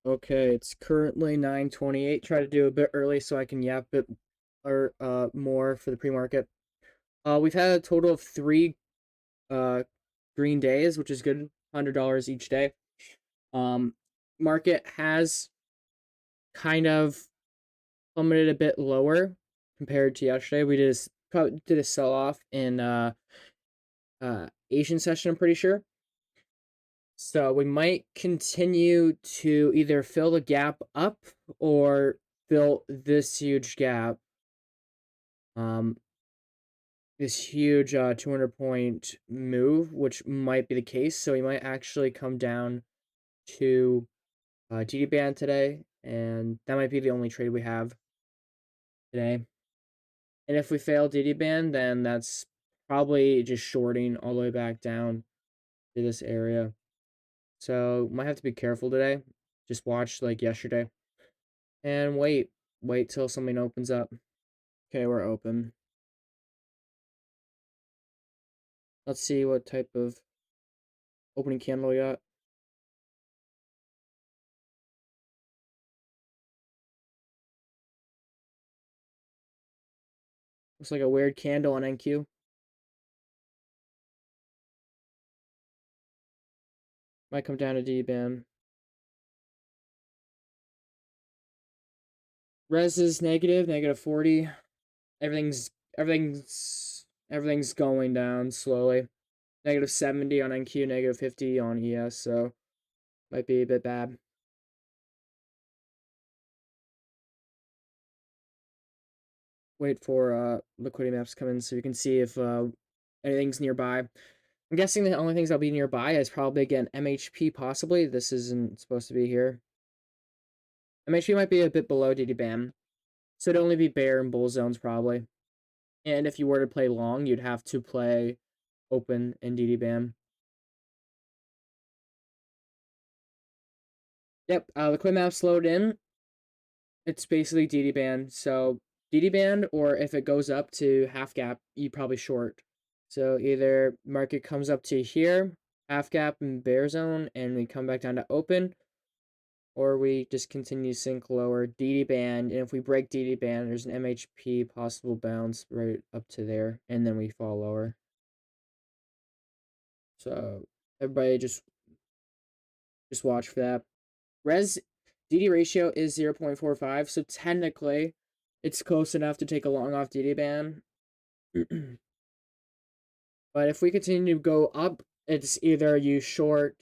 Okay, it's currently 9:28. Try to do a bit early so I can yap a bit or more for the pre-market. We've had a total of three uh green days, which is good. $100 each day. Um, Market has kind of plummeted a bit lower compared to yesterday. We probably did a sell off in Asian session, I'm pretty sure. So we might continue to either fill the gap up or fill this huge gap. Um, this huge 200 point move, which might be the case. So we might actually come down to GD band today, and that might be the only trade we have today. And if we fail DD band, then that's probably just shorting all the way back down to this area. So might have to be careful today. Just watch like yesterday and wait till something opens up. Okay, we're open. Let's see what type of opening candle we got. Looks like a weird candle on NQ. Might come down to D band. Res is negative 40. Everything's going down slowly. Negative 70 on NQ, negative 50 on ES, so might be a bit bad. Wait for liquidity maps to come in so you can see if anything's nearby. I'm guessing the only things that'll be nearby is probably again MHP possibly. This isn't supposed to be here. MHP might be a bit below DD BAM. So it'd only be bear and bull zones probably. And if you were to play long, you'd have to play open and DD BAM. Yep, the quit map slowed in. It's basically DD band. So DD band, or if it goes up to half gap, you probably short. So either market comes up to here, half gap and bear zone, and we come back down to open, or we just continue sink lower DD band, and if we break DD band, there's an MHP possible bounce right up to there, and then we fall lower. So everybody just watch for that. Res DD ratio is 0.45, so technically it's close enough to take a long off DD band. But if we continue to go up, it's either you short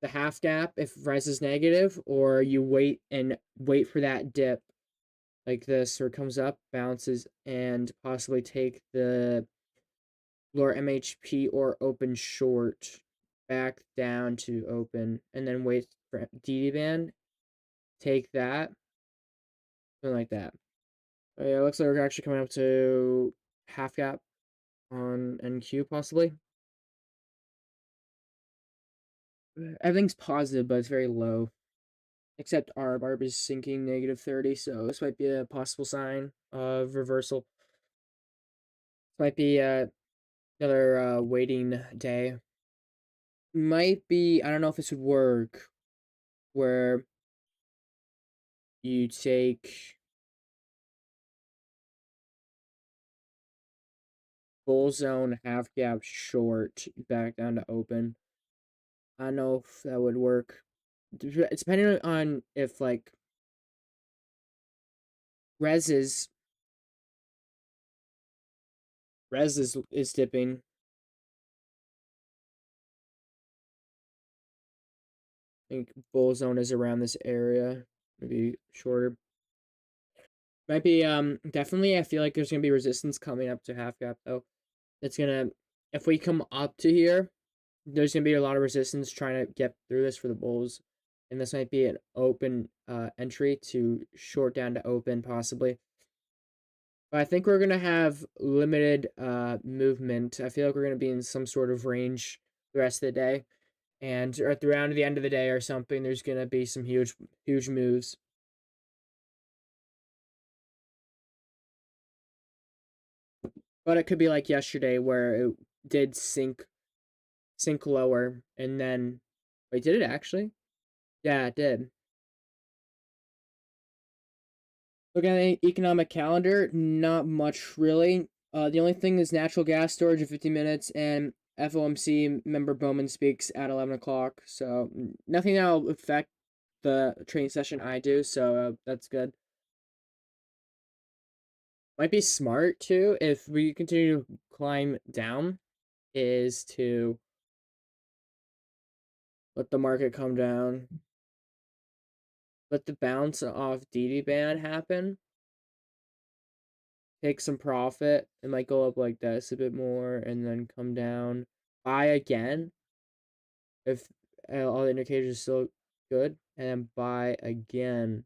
the half gap if res is negative, or you wait for that dip like this, or it comes up, bounces, and possibly take the lower MHP or open short back down to open, and then wait for DD band, take that, something like that. Yeah, it looks like we're actually coming up to half gap on NQ possibly. Everything's positive, but it's very low. Except ARB. ARB is sinking negative 30, so this might be a possible sign of reversal. This might be another waiting day. Might be, I don't know if this would work, where you take bull zone half gap short back down to open. I don't know if that would work. It's depending on if like res is res is dipping. I think bull zone is around this area, maybe shorter. Might be definitely. I feel like there's gonna be resistance coming up to half gap though. It's gonna, if we come up to here, there's gonna be a lot of resistance trying to get through this for the bulls, and this might be an open entry to short down to open possibly. But I think we're gonna have limited movement. I feel like we're gonna be in some sort of range the rest of the day, and at around the end of the day or something, there's gonna be some huge moves. But it could be like yesterday where it did sink lower, and then wait, did it actually? Yeah, it did. Looking at the economic calendar, not much really. The only thing is natural gas storage in 50 minutes and FOMC member Bowman speaks at 11 o'clock. So nothing that will affect the training session I do. So that's good. Might be smart too if we continue to climb down is to let the market come down. Let the bounce off DD band happen. Take some profit. It might go up like this a bit more and then come down. Buy again if all the indicators are still good, and then buy again.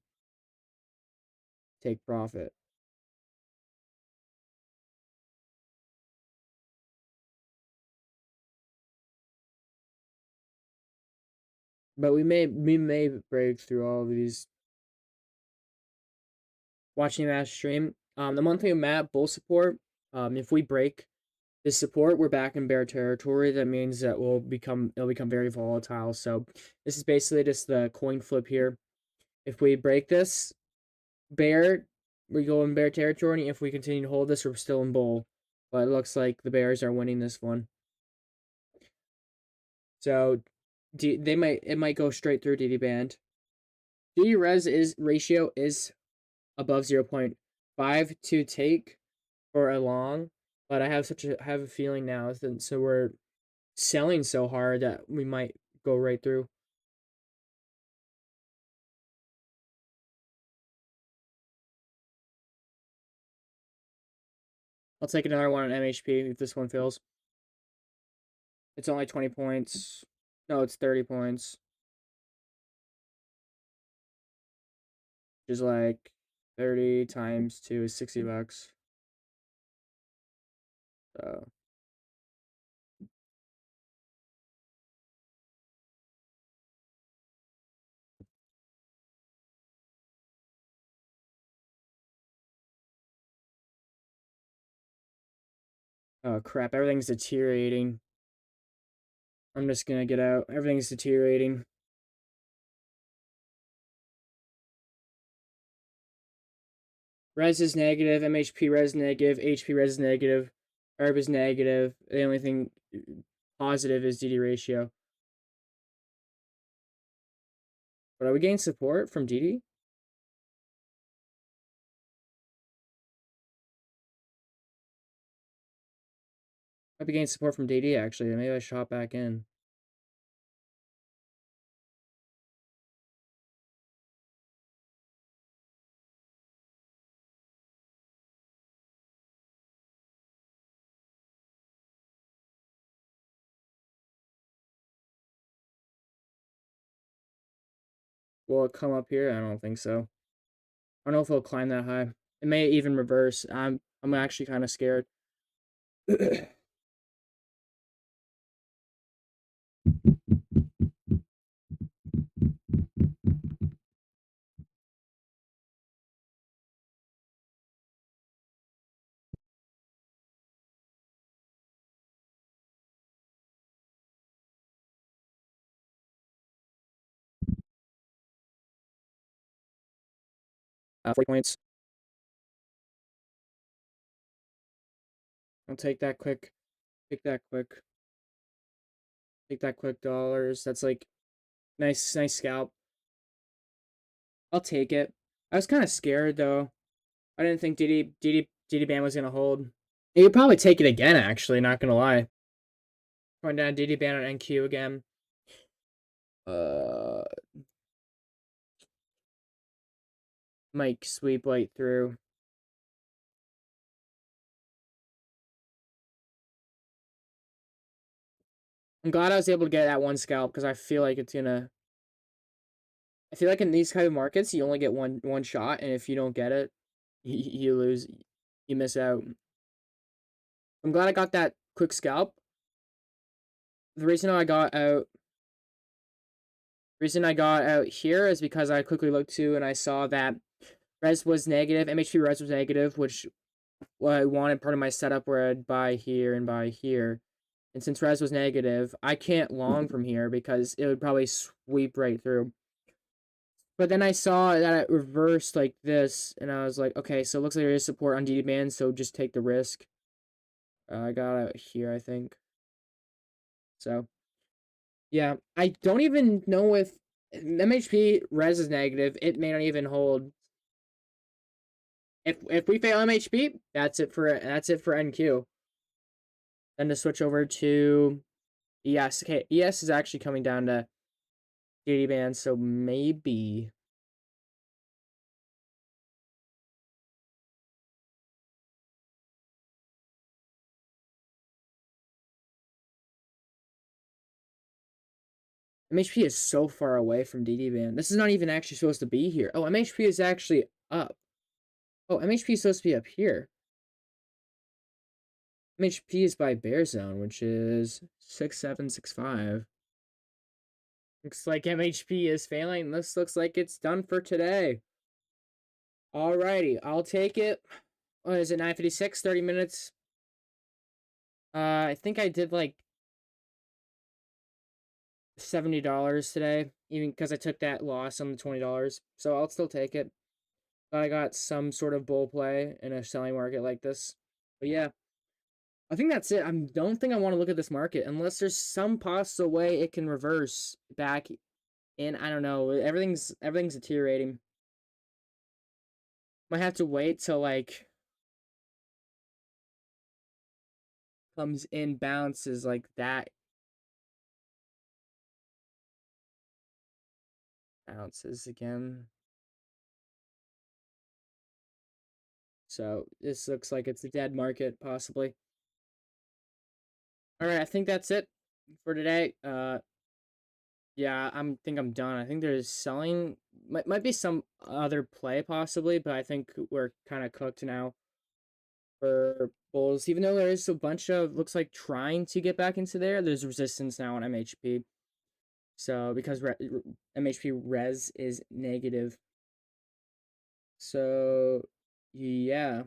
Take profit. But we may break through all of these. Watching Matt stream. The monthly Matt bull support. If we break this support, we're back in bear territory. That means that it'll become very volatile. So this is basically just the coin flip here. If we break this bear, we go in bear territory. If we continue to hold this, we're still in bull. But it looks like the bears are winning this one. So it might go straight through DD band. DD ratio is above 0.5 to take for a long, but I have a feeling now that so we're selling so hard that we might go right through. I'll take another one on MHP if this one fails. It's only 20 points. No, it's 30 points. Which is like 30 times 2 is $60. So oh crap, everything's deteriorating. I'm just gonna get out. Everything's deteriorating. Res is negative, MHP res negative, HP res is negative, ARB is negative. The only thing positive is DD ratio. But are we getting support from DD? Might be getting support from DD actually. Maybe I should hop back in. Will it come up here? I don't think so. I don't know if it'll climb that high. It may even reverse. I'm actually kind of scared. 40 points. I'll take that quick. Take that quick. Take that quick dollars. That's like nice scalp. I'll take it. I was kind of scared though. I didn't think DD Band was gonna hold. You'd probably take it again. Actually, not gonna lie. Going down DD Band on NQ again. Might sweep right through. I'm glad I was able to get that one scalp because I feel like it's gonna. I feel like in these kind of markets, you only get one shot, and if you don't get it, you lose. You miss out. I'm glad I got that quick scalp. The reason I got out here is because I quickly looked to and I saw that res was negative, MHP res was negative, which I wanted part of my setup where I'd buy here and buy here. And since res was negative, I can't long from here because it would probably sweep right through. But then I saw that it reversed like this, and I was like, okay, so it looks like there is support on DD band, so just take the risk. I got it here, I think. So yeah, I don't even know if MHP res is negative. It may not even hold. If we fail MHP, that's it for NQ. Then to switch over to ES. Okay, ES is actually coming down to DD band, so maybe. MHP is so far away from DD band. This is not even actually supposed to be here. Oh, MHP is actually up. Oh, MHP is supposed to be up here. MHP is by bear zone, which is 6765. Looks like MHP is failing. This looks like it's done for today. Alrighty, I'll take it. What is it, 9:56? 30 minutes. I think I did like $70 today, even because I took that loss on the $20. So I'll still take it. I got some sort of bull play in a selling market like this. But yeah, I think that's it. I don't think I want to look at this market unless there's some possible way it can reverse back in. I don't know. Everything's deteriorating. Might have to wait till like comes in, bounces like that, bounces again. So this looks like it's a dead market, possibly. All right, I think that's it for today. Yeah, think I'm done. I think there's selling might be some other play possibly, but I think we're kind of cooked now for bulls. Even though there is a bunch of looks like trying to get back into there, there's resistance now on MHP. So because MHP res is negative. So yeah.